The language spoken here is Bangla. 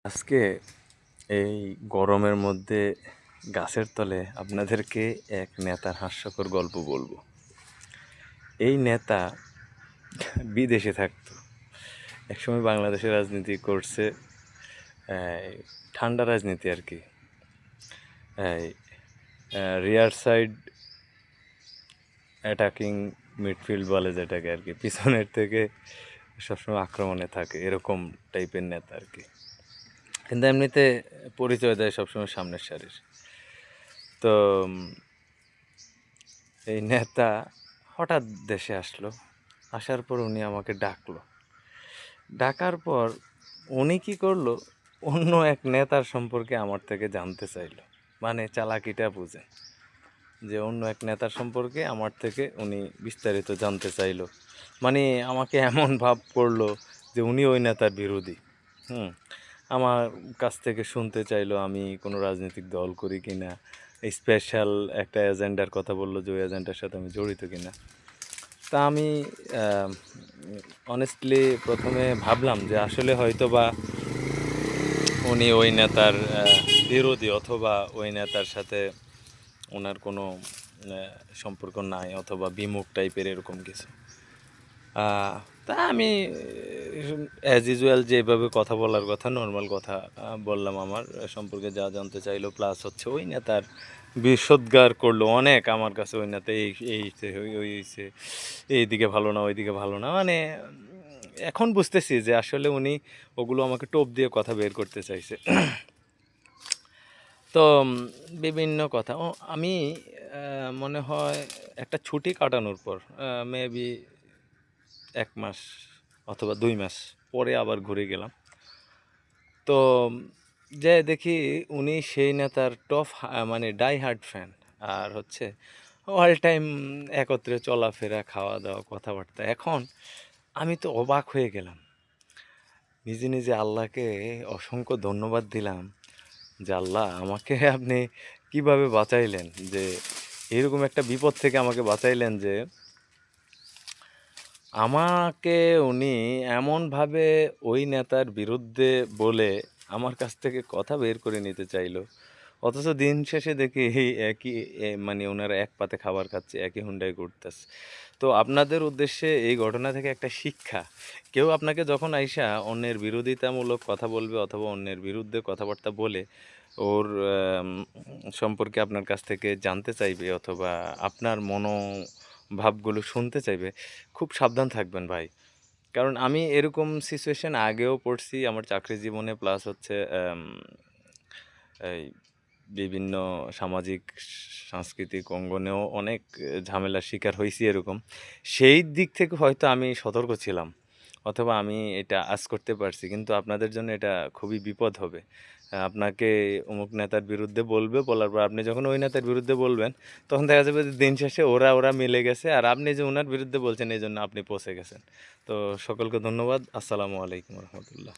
আজকে এই গরমের মধ্যে গাছের তলে আপনাদেরকে এক নেতার হাস্যকর গল্প বলবো। এই নেতা বিদেশে থাকতো, একসময় বাংলাদেশে রাজনীতি করছে, ঠান্ডা রাজনীতি আর কি। রিয়ার সাইড অ্যাটাকিং মিডফিল্ড বলে যেটাকে আর কি, পিছনের থেকে সবসময় আক্রমণে থাকে, এরকম টাইপের নেতা আর কি। কিন্তু এমনিতে পরিচয় দেয় সবসময় সামনের সারির। তো এই নেতা হঠাৎ দেশে আসলো, আসার পর উনি আমাকে ডাকার পর উনি কী করলো, অন্য এক নেতার সম্পর্কে আমার থেকে জানতে চাইলো। মানে চালাকিটা বুঝেন, যে অন্য এক নেতার সম্পর্কে আমার থেকে উনি বিস্তারিত জানতে চাইলো। মানে আমাকে এমন ভাব করলো যে উনি ওই নেতার বিরোধী। আমার কাছ থেকে শুনতে চাইলো আমি কোনো রাজনৈতিক দল করি কি না, স্পেশাল একটা এজেন্ডার কথা বললো যে ওই এজেন্ডার সাথে আমি জড়িত কি না। তা আমি অনেস্টলি প্রথমে ভাবলাম যে আসলে হয়তো বা উনি ওই নেতার বিরোধী, অথবা ওই নেতার সাথে ওনার কোনো সম্পর্ক নাই, অথবা বিমুখ টাইপের এরকম কিছু। তা আমি অ্যাজ ইউজুয়াল যেভাবে কথা বলার কথা, নর্মাল কথা বললাম, আমার সম্পর্কে যা জানতে চাইলো, প্লাস হচ্ছে ওই নেতার বিষোদ্গার করলো অনেক আমার কাছে। ওই নেতা ওই হয়েছে, এইদিকে ভালো না, ওইদিকে ভালো না। মানে এখন বুঝতেছি যে আসলে উনি ওগুলো আমাকে টোপ দিয়ে কথা বের করতে চাইছে। তো বিভিন্ন কথা আমি মনে হয় একটা ছুটি কাটানোর পর মেবি 1 মাস অথবা 2 মাস পরে আবার ঘুরে গেলাম। তো যে দেখি উনি সেই নেতার মানে ডাই হার্ড ফ্যান, আর হচ্ছে অল টাইম একত্রে চলাফেরা, খাওয়া দাওয়া, কথাবার্তা। এখন আমি তো অবাক হয়ে গেলাম, নিজে নিজে আল্লাহকে অসংখ্য ধন্যবাদ দিলাম যে আল্লাহ আমাকে আপনি কিভাবে বাঁচাইলেন, যে এরকম একটা বিপদ থেকে আমাকে বাঁচাইলেন, যে আমাকে উনি এমনভাবে ওই নেতার বিরুদ্ধে বলে আমার কাছ থেকে কথা বের করে নিতে চাইলো। অথচ দিন শেষে দেখি এই একই মানে ওনারা এক পাতে খাবার খাচ্ছে, একই হুন্ডায় ঘুরতেছে। তো আপনাদের উদ্দেশ্যে এই ঘটনা থেকে একটা শিক্ষা, কেউ আপনাকে যখন আইসা অন্যের বিরোধিতামূলক কথা বলবে, অথবা অন্যের বিরুদ্ধে কথাবার্তা বলে ওর সম্পর্কে আপনার কাছ থেকে জানতে চাইবে, অথবা আপনার মনোভাবগুলো শুনতে চাইবে, খুব সাবধান থাকবেন ভাই। কারণ আমি এরকম সিচুয়েশন আগেও পড়ছি আমার চাকরি জীবনে, প্লাস হচ্ছে এই বিভিন্ন সামাজিক সাংস্কৃতিক অঙ্গনেও অনেক ঝামেলার শিকার হয়েছি এরকম। সেই দিক থেকে হয়তো আমি সতর্ক ছিলাম, অথবা আমি এটা আঁচ করতে পারছি। কিন্তু আপনাদের জন্য এটা খুবই বিপদ হবে। আপনাকে অমুক নেতার বিরুদ্ধে বলবে, বলার পর আপনি যখন ওই নেতার বিরুদ্ধে বলবেন, তখন দেখা যাবে যে দিন শেষে ওরা মিলে গেছে, আর আপনি যে ওনার বিরুদ্ধে বলছেন এই জন্য আপনি পচে গেছেন। তো সকলকে ধন্যবাদ। আসসালামু আলাইকুম রহমতুল্লাহ।